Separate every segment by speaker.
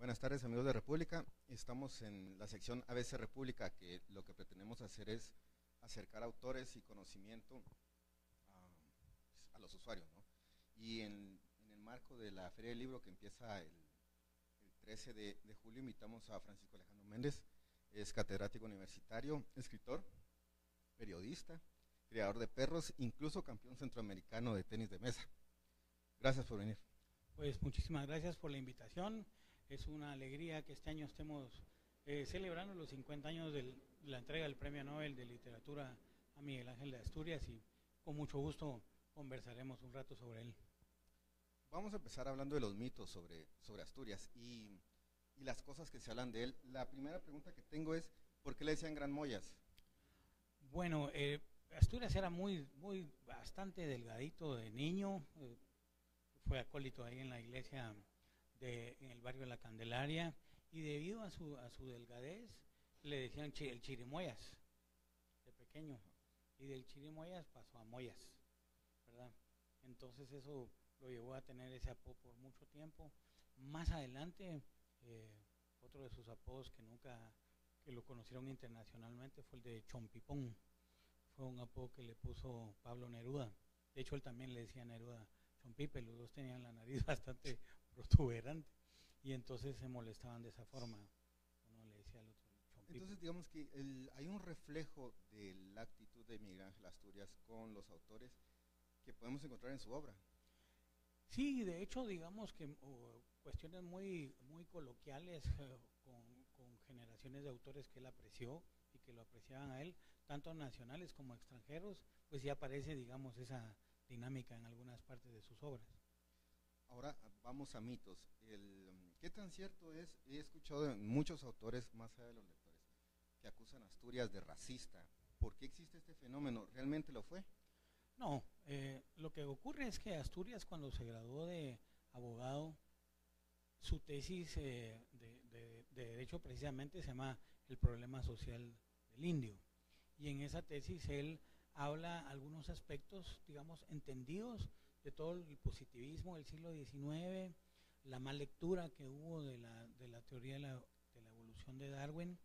Speaker 1: Buenas tardes, amigos de República. Estamos en la sección ABC República, que lo que pretendemos hacer es acercar autores y conocimiento a los usuarios, ¿no? Y en el marco de la Feria del Libro, que empieza el 13 de julio, invitamos a Francisco Alejandro Méndez. Es catedrático universitario, escritor, periodista, criador de perros, incluso campeón centroamericano de tenis de mesa. Gracias por venir.
Speaker 2: Pues muchísimas gracias por la invitación. Es una alegría que este año estemos celebrando los 50 años de la entrega del Premio Nobel de Literatura a Miguel Ángel de Asturias, y con mucho gusto conversaremos un rato sobre él.
Speaker 1: Vamos a empezar hablando de los mitos sobre Asturias y las cosas que se hablan de él. La primera pregunta que tengo es, ¿por qué le decían Gran Mollas?
Speaker 2: Bueno, Asturias era bastante delgadito de niño. Fue acólito ahí en la iglesia en el barrio de La Candelaria, y debido a su delgadez le decían el Chirimoyas de pequeño, y del Chirimoyas pasó a Moyas, ¿verdad? Entonces eso lo llevó a tener ese apodo por mucho tiempo. Más adelante, otro de sus apodos que lo conocieron internacionalmente fue el de Chompipón. Fue un apodo que le puso Pablo Neruda. De hecho, él también le decía a Neruda Chompipe. Los dos tenían la nariz bastante protuberante, y entonces se molestaban de esa forma. Uno le decía al otro Chompipe.
Speaker 1: Entonces, digamos que hay un reflejo de la actitud de Miguel Ángel Asturias con los autores que podemos encontrar en su obra.
Speaker 2: Sí, de hecho, digamos que cuestiones muy coloquiales con generaciones de autores que él apreció y que lo apreciaban a él, tanto nacionales como extranjeros, pues ya aparece, digamos, esa dinámica en algunas partes de sus obras.
Speaker 1: Ahora vamos a mitos. ¿Qué tan cierto es? He escuchado de muchos autores, más allá de los lectores, que acusan a Asturias de racista. ¿Por qué existe este fenómeno? ¿Realmente lo fue?
Speaker 2: No, lo que ocurre es que Asturias, cuando se graduó de abogado, su tesis de derecho precisamente se llama El problema social del indio, y en esa tesis él habla algunos aspectos, digamos, entendidos de todo el positivismo del siglo XIX, la mal lectura que hubo de la teoría de la evolución de Darwin,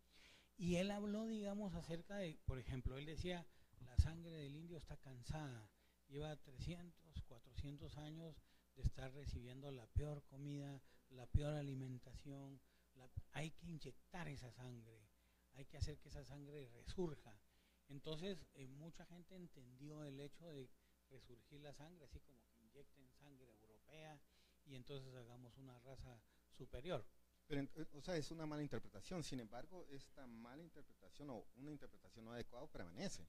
Speaker 2: y él habló, digamos, acerca de, por ejemplo, él decía, la sangre del indio está cansada, lleva 300, 400 años de estar recibiendo la peor comida, la peor alimentación, hay que inyectar esa sangre, hay que hacer que esa sangre resurja. Entonces, mucha gente entendió el hecho de resurgir la sangre, así como que inyecten sangre europea y entonces hagamos una raza superior.
Speaker 1: Pero, o sea, es una mala interpretación. Sin embargo, esta mala interpretación o una interpretación no adecuada permanece.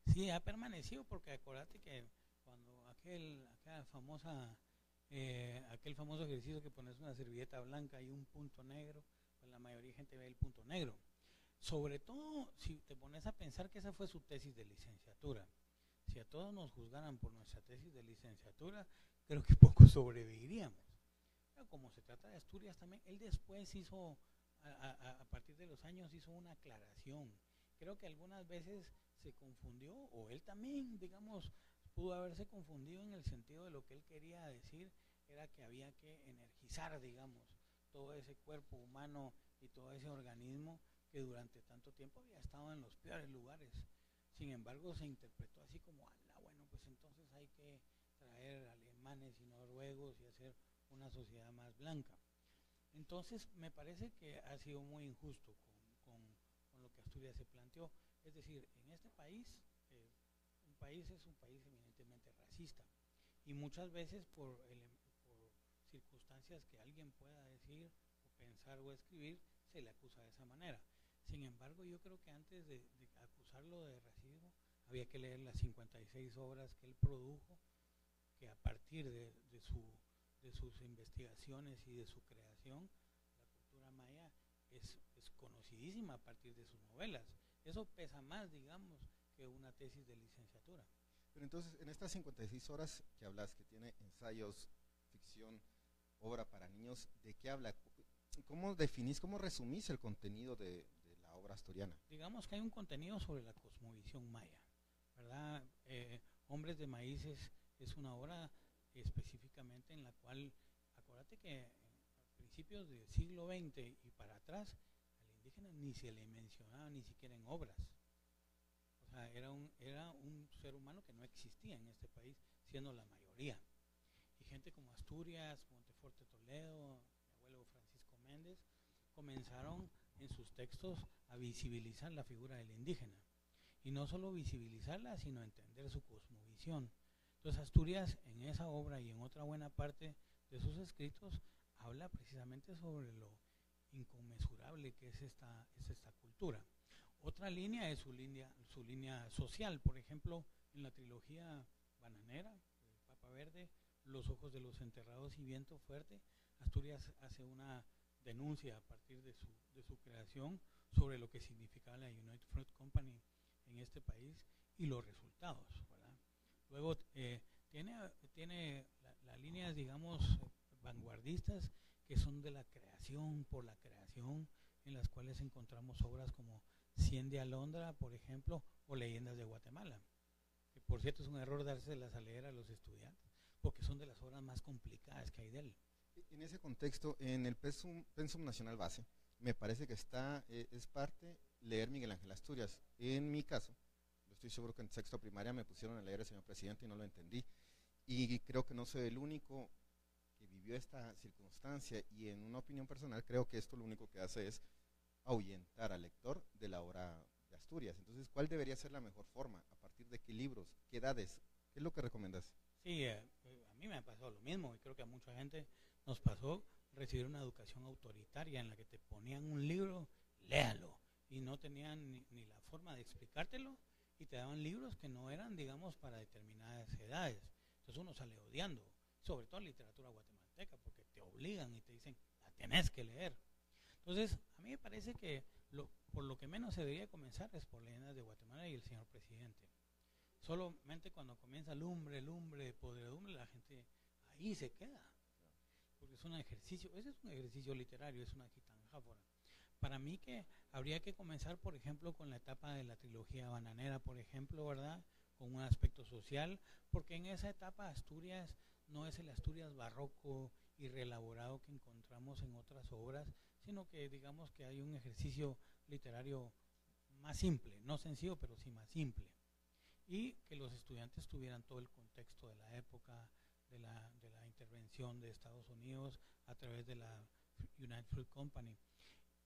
Speaker 2: Sí, ha permanecido, porque acuérdate que cuando aquel famoso ejercicio que pones una servilleta blanca y un punto negro, pues la mayoría de gente ve el punto negro. Sobre todo si te pones a pensar que esa fue su tesis de licenciatura. Si a todos nos juzgaran por nuestra tesis de licenciatura, creo que poco sobreviviríamos. Pero como se trata de Asturias también, él después hizo, a partir de los años, hizo una aclaración. Creo que algunas veces se confundió, o él también, digamos, pudo haberse confundido en el sentido de lo que él quería decir, era que había que energizar, digamos, todo ese cuerpo humano y todo ese organismo que durante tanto tiempo había estado en los peores lugares. Sin embargo, se interpretó así como, bueno, pues entonces hay que traer alemanes y noruegos y hacer una sociedad más blanca. Entonces, me parece que ha sido muy injusto con lo que Asturias se planteó. Es decir, en este país, un país es un país eminentemente racista, y muchas veces por circunstancias que alguien pueda decir o pensar o escribir, se le acusa de esa manera. Sin embargo, yo creo que antes de acusarlo de racismo, había que leer las 56 obras que él produjo, que a partir de sus investigaciones y de su creación, la cultura maya es conocidísima a partir de sus novelas. Eso pesa más, digamos, que una tesis de licenciatura.
Speaker 1: Pero entonces, en estas 56 horas que hablas, que tiene ensayos, ficción, obra para niños, ¿de qué habla? ¿Cómo definís, cómo resumís el contenido de la obra asturiana?
Speaker 2: Digamos que hay un contenido sobre la cosmovisión maya, ¿verdad? Hombres de Maíces es una obra específicamente en la cual, acuérdate que al principios del siglo XX y para atrás, al indígena ni se le mencionaba ni siquiera en obras. O sea, era un ser humano que no existía en este país, siendo la mayoría. Y gente como Asturias, Monteforte Toledo, mi abuelo Francisco Méndez, comenzaron en sus textos a visibilizar la figura del indígena. Y no solo visibilizarla, sino entender su cosmovisión. Entonces Asturias, en esa obra y en otra buena parte de sus escritos, habla precisamente sobre lo inconmensurable que es esta cultura. Otra línea es su línea social. Por ejemplo, en la trilogía bananera, Papa Verde, Los ojos de los enterrados y Viento fuerte, Asturias hace una denuncia a partir de su creación sobre lo que significaba la United Fruit Company en este país y los resultados, ¿verdad? Luego tiene las líneas, digamos, vanguardistas, que son de la creación por la creación, en las cuales encontramos obras como Cien de Alondra, por ejemplo, o Leyendas de Guatemala, que por cierto es un error dárselas a leer a los estudiantes, porque son de las obras más complicadas que hay de él.
Speaker 1: En ese contexto, en el Pensum Nacional Base, me parece que es parte leer Miguel Ángel Asturias. En mi caso, yo estoy seguro que en sexto primaria me pusieron a leer El Señor Presidente y no lo entendí. Y creo que no soy el único que vivió esta circunstancia, y en una opinión personal creo que esto lo único que hace es ahuyentar al lector de la obra de Asturias. Entonces, ¿cuál debería ser la mejor forma? ¿A partir de qué libros? ¿Qué edades? ¿Qué es lo que recomiendas?
Speaker 2: Sí, a mí me ha pasado lo mismo, y creo que a mucha gente nos pasó recibir una educación autoritaria en la que te ponían un libro, léalo, y no tenían ni la forma de explicártelo, y te daban libros que no eran, digamos, para determinadas edades. Entonces uno sale odiando, sobre todo literatura guatemalteca, porque te obligan y te dicen, la tenés que leer. Entonces, a mí me parece que por lo que menos se debería comenzar es por Leyendas de Guatemala y El Señor Presidente. Solamente cuando comienza lumbre, podredumbre, la gente ahí se queda. Porque es un ejercicio, ese es un ejercicio literario, es una gitanjáfora. Para mí que habría que comenzar, por ejemplo, con la etapa de la trilogía bananera, por ejemplo, ¿verdad? Con un aspecto social, porque en esa etapa Asturias no es el Asturias barroco y reelaborado que encontramos en otras obras, sino que digamos que hay un ejercicio literario más simple, no sencillo, pero sí más simple. Y que los estudiantes tuvieran todo el contexto de la época, de la intervención de Estados Unidos a través de la United Fruit Company.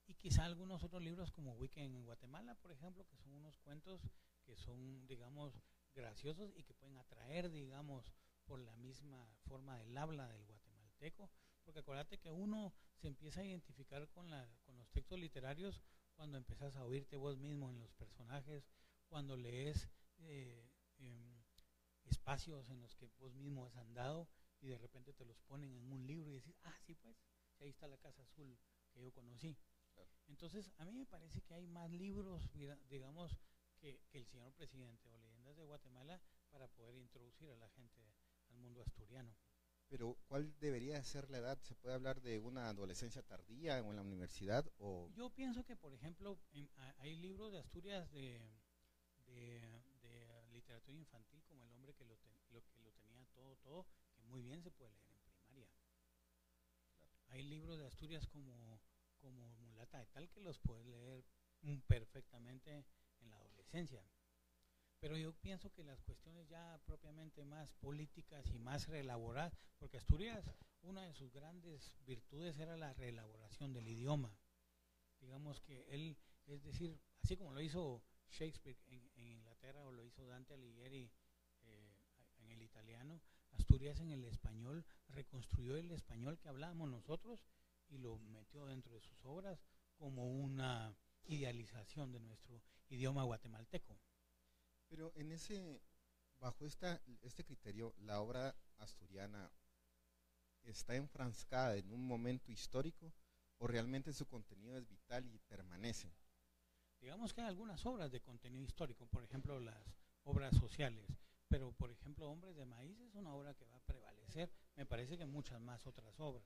Speaker 2: Y quizá algunos otros libros como Weekend en Guatemala, por ejemplo, que son unos cuentos que son, digamos, graciosos y que pueden atraer, digamos, por la misma forma del habla del guatemalteco, porque acuérdate que uno se empieza a identificar con los textos literarios cuando empezás a oírte vos mismo en los personajes, cuando lees espacios en los que vos mismo has andado y de repente te los ponen en un libro y decís, ah, sí pues, ahí está la Casa Azul que yo conocí. Claro. Entonces, a mí me parece que hay más libros, digamos, que El Señor Presidente o Leyendas de Guatemala para poder introducir a la gente al mundo asturiano.
Speaker 1: Pero, ¿cuál debería ser la edad? ¿Se puede hablar de una adolescencia tardía o en la universidad? O...
Speaker 2: Yo pienso que, por ejemplo, hay libros de Asturias de literatura infantil como El hombre que lo tenía todo, que muy bien se puede leer en primaria. Claro. Hay libros de Asturias como Mulata de Tal que los puedes leer perfectamente en la adolescencia. Pero yo pienso que las cuestiones ya propiamente más políticas y más reelaboradas, porque Asturias, una de sus grandes virtudes era la reelaboración del idioma. Digamos que él, es decir, así como lo hizo Shakespeare en Inglaterra o lo hizo Dante Alighieri en el italiano, Asturias en el español reconstruyó el español que hablábamos nosotros y lo metió dentro de sus obras como una idealización de nuestro idioma guatemalteco.
Speaker 1: Pero bajo este criterio, la obra asturiana está enfrascada en un momento histórico o realmente su contenido es vital y permanece.
Speaker 2: Digamos que hay algunas obras de contenido histórico, por ejemplo las obras sociales, pero por ejemplo Hombres de Maíz es una obra que va a prevalecer, me parece que muchas más otras obras,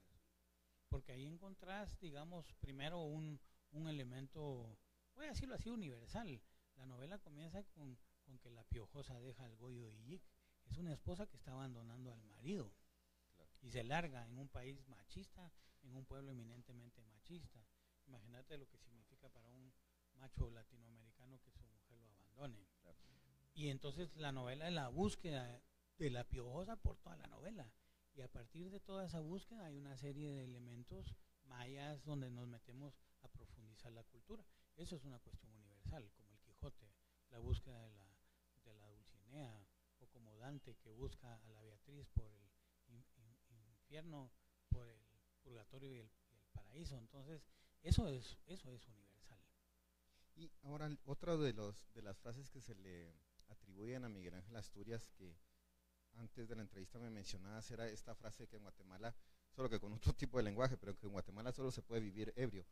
Speaker 2: porque ahí encontrás, digamos, primero un elemento, voy a decirlo así, universal. La novela comienza con que la piojosa deja al Goyo Illic, es una esposa que está abandonando al marido, claro, y se larga en un país machista en un pueblo eminentemente machista. Imagínate lo que significa para un macho latinoamericano que su mujer lo abandone.
Speaker 1: Claro.
Speaker 2: Y entonces la novela es la búsqueda de la piojosa por toda la novela. Y a partir de toda esa búsqueda hay una serie de elementos mayas donde nos metemos a profundizar la cultura. Eso es una cuestión universal, como el Quijote, la búsqueda de la Dulcinea, o como Dante que busca a la Beatriz por el infierno, por el purgatorio y el paraíso. Entonces, eso es universal.
Speaker 1: Y ahora, otra de las frases que se le atribuyen a Miguel Ángel Asturias, que antes de la entrevista me mencionabas, era esta frase que en Guatemala, solo que con otro tipo de lenguaje, pero que en Guatemala solo se puede vivir ebrio.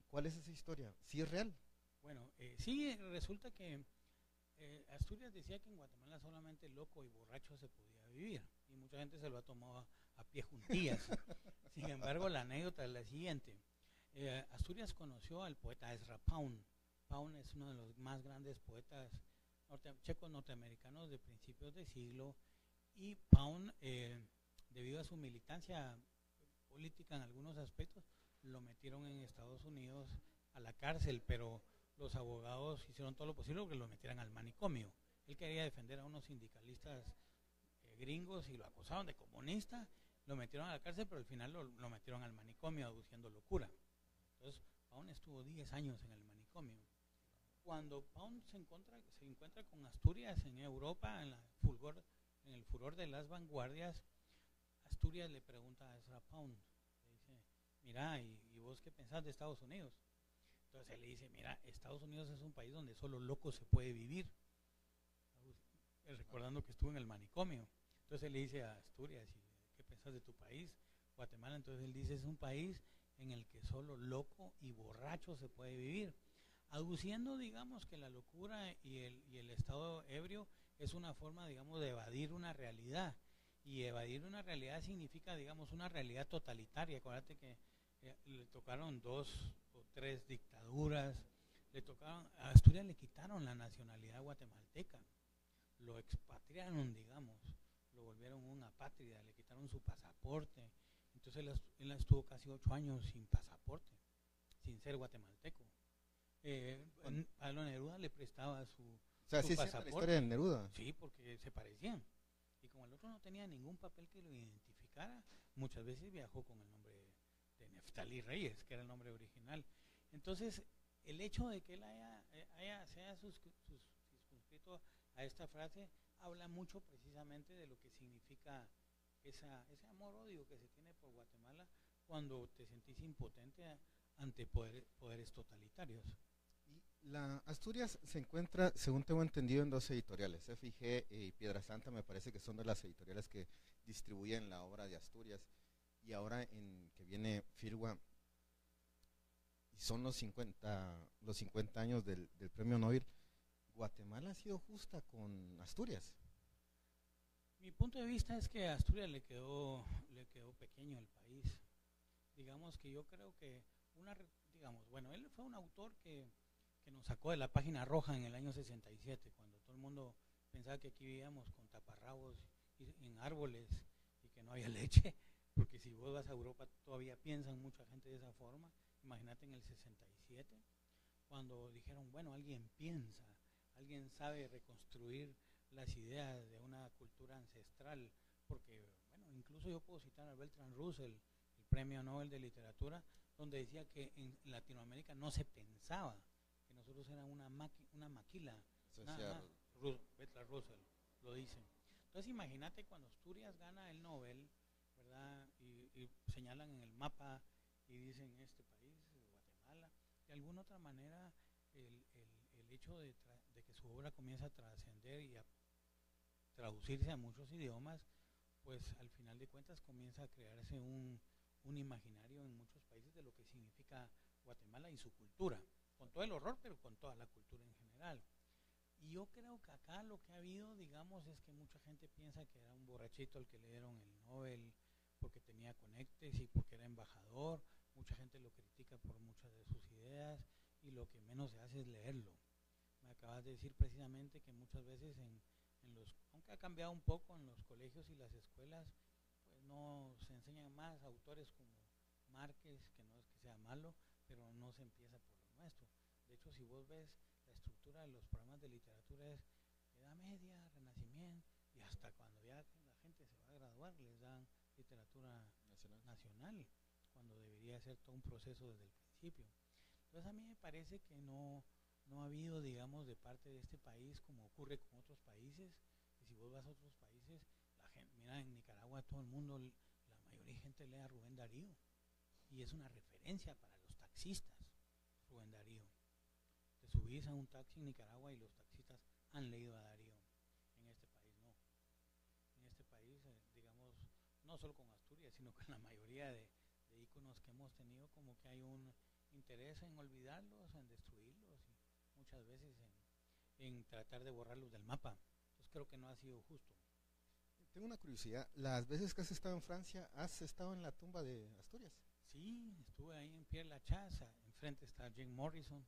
Speaker 1: ¿Cuál es esa historia? ¿Sí es real?
Speaker 2: Bueno, sí, resulta que Asturias decía que en Guatemala solamente loco y borracho se podía vivir, y mucha gente se lo ha tomado a pie juntillas. Sin embargo, la anécdota es la siguiente. Asturias conoció al poeta Ezra Pound. Pound es uno de los más grandes poetas checos norteamericanos de principios de siglo, y Pound, debido a su militancia política en algunos aspectos, lo metieron en Estados Unidos a la cárcel, pero los abogados hicieron todo lo posible para que lo metieran al manicomio. Él quería defender a unos sindicalistas gringos y lo acusaron de comunista, lo metieron a la cárcel, pero al final lo metieron al manicomio aduciendo locura. Entonces, Pound estuvo 10 años en el manicomio. Cuando Pound se encuentra con Asturias en Europa, en el furor de las vanguardias, Asturias le pregunta a Ezra Pound, le dice, mira, ¿y vos qué pensás de Estados Unidos? Entonces él le dice, mira, Estados Unidos es un país donde solo loco se puede vivir, recordando que estuvo en el manicomio. Entonces él le dice a Asturias, ¿qué pensás de tu país? Guatemala. Entonces él dice, es un país en el que solo loco y borracho se puede vivir, aduciendo, digamos, que la locura y el estado ebrio es una forma, digamos, de evadir una realidad. Y evadir una realidad significa, digamos, una realidad totalitaria. Acuérdate que le tocaron 2 o 3 dictaduras, a Asturias le quitaron la nacionalidad guatemalteca, lo expatriaron, digamos, lo volvieron una apátrida, le quitaron su pasaporte. Entonces él estuvo casi 8 años sin pasaporte, sin ser guatemalteco. Pablo Neruda le prestaba su pasaporte.
Speaker 1: La historia de Neruda.
Speaker 2: Sí, porque se parecían. Y como el otro no tenía ningún papel que lo identificara, muchas veces viajó con el nombre de Neftalí Reyes, que era el nombre original. Entonces, el hecho de que él se haya circunscrito a esta frase habla mucho precisamente de lo que significa ese amor-odio que se tiene por Guatemala cuando te sentís impotente ante poderes totalitarios.
Speaker 1: Y la Asturias se encuentra, según tengo entendido, en 2 editoriales. FIG y Piedra Santa me parece que son de las editoriales que distribuyen la obra de Asturias. Y ahora en que viene Firwa, y son los 50 años del premio Nobel, ¿Guatemala ha sido justa con Asturias?
Speaker 2: Mi punto de vista es que a Asturias le quedó pequeño el país. Digamos que yo creo que él fue un autor que nos sacó de la página roja en el año 67, cuando todo el mundo pensaba que aquí vivíamos con taparrabos en árboles y que no había leche, porque si vos vas a Europa todavía piensan mucha gente de esa forma. Imagínate en el 67, cuando dijeron, bueno, alguien piensa, alguien sabe reconstruir las ideas de una cultura ancestral, porque, bueno, incluso yo puedo citar a Bertrand Russell, el premio Nobel de Literatura, donde decía que en Latinoamérica no se pensaba, que nosotros éramos una maquila. Bertrand Russell lo dice. Entonces imagínate cuando Asturias gana el Nobel, ¿verdad? Y señalan en el mapa y dicen este país, Guatemala, de alguna otra manera el hecho de que su obra comienza a trascender y a traducirse a muchos idiomas, pues al final de cuentas comienza a crearse un imaginario en muchos países de lo que significa Guatemala y su cultura, con todo el horror, pero con toda la cultura en general. Y yo creo que acá lo que ha habido, digamos, es que mucha gente piensa que era un borrachito al que le dieron el Nobel porque tenía conectes y porque era embajador. Mucha gente lo critica por muchas de sus ideas y lo que menos se hace es leerlo. Me acabas de decir precisamente que muchas veces aunque ha cambiado un poco en los colegios y las escuelas, pues no se enseñan más autores como Márquez, que no es que sea malo, pero no se empieza por lo nuestro. De hecho, si vos ves la estructura de los programas de literatura es Edad Media, Renacimiento, y hasta cuando ya la gente se va a graduar les dan literatura nacional, cuando debería ser todo un proceso desde el principio. Entonces a mí me parece que no ha habido, digamos, de parte de este país, como ocurre con otros países, que si vos vas a otros países, la gente, mira, en Nicaragua todo el mundo, la mayoría de gente lee a Rubén Darío, y es una referencia para los taxistas, Rubén Darío. Te subís a un taxi en Nicaragua y los taxistas han leído a Darío. En este país no. En este país, digamos, no solo con Asturias, sino con la mayoría de íconos que hemos tenido, como que hay un interés en olvidarlos, en destruirlos y muchas veces en tratar de borrarlos del mapa. Entonces creo que no ha sido justo.
Speaker 1: Tengo una curiosidad, las veces que has estado en Francia, ¿has estado en la tumba de Asturias?
Speaker 2: Sí, estuve ahí en Pierre Lachaise, enfrente está Jim Morrison,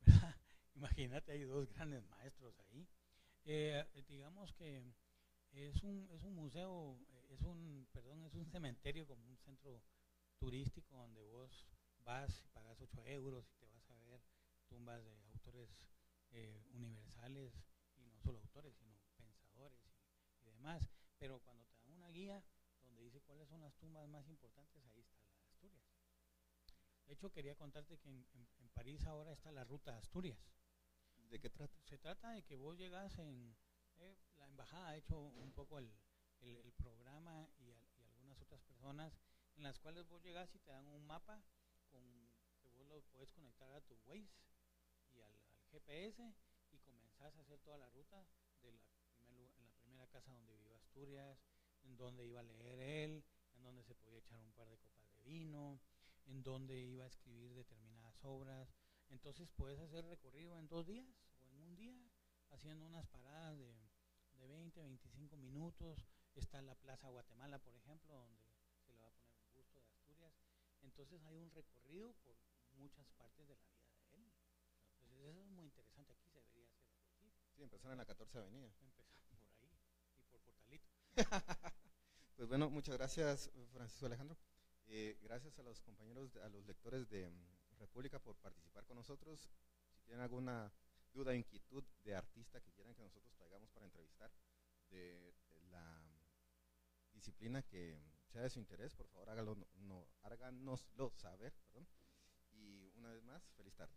Speaker 2: ¿verdad? Imagínate, hay dos grandes maestros ahí. Digamos que es un museo, es un cementerio como un centro turístico donde vos vas y pagas 8 euros y te vas a ver tumbas de autores universales, y no solo autores, sino pensadores y demás. Pero cuando te dan una guía donde dice cuáles son las tumbas más importantes, ahí está la de Asturias. De hecho, quería contarte que en París ahora está la ruta Asturias.
Speaker 1: ¿De qué trata?
Speaker 2: Se trata de que vos llegas la embajada ha hecho un poco el programa y algunas otras personas en las cuales vos llegas y te dan un mapa que vos lo puedes conectar a tu Waze y al GPS y comenzás a hacer toda la ruta de en la primera casa donde vivió Asturias, en donde iba a leer él, en donde se podía echar un par de copas de vino, en donde iba a escribir determinadas obras. Entonces puedes hacer recorrido en 2 días o en un día, haciendo unas paradas de 20, 25 minutos. Está la Plaza Guatemala, por ejemplo, donde se le va a poner un busto de Asturias. Entonces hay un recorrido por muchas partes de la vida de él. Entonces eso es muy interesante, aquí se debería hacer algo así.
Speaker 1: Sí, empezaron en la 14 Avenida.
Speaker 2: Empezamos por ahí y por Portalito.
Speaker 1: Pues bueno, muchas gracias, Francisco Alejandro. Gracias a los compañeros, a los lectores de República por participar con nosotros. Si tienen alguna duda o inquietud de artista que quieran que nosotros traigamos para entrevistar, de la disciplina que sea de su interés, por favor háganoslo saber. Y una vez más, feliz tarde.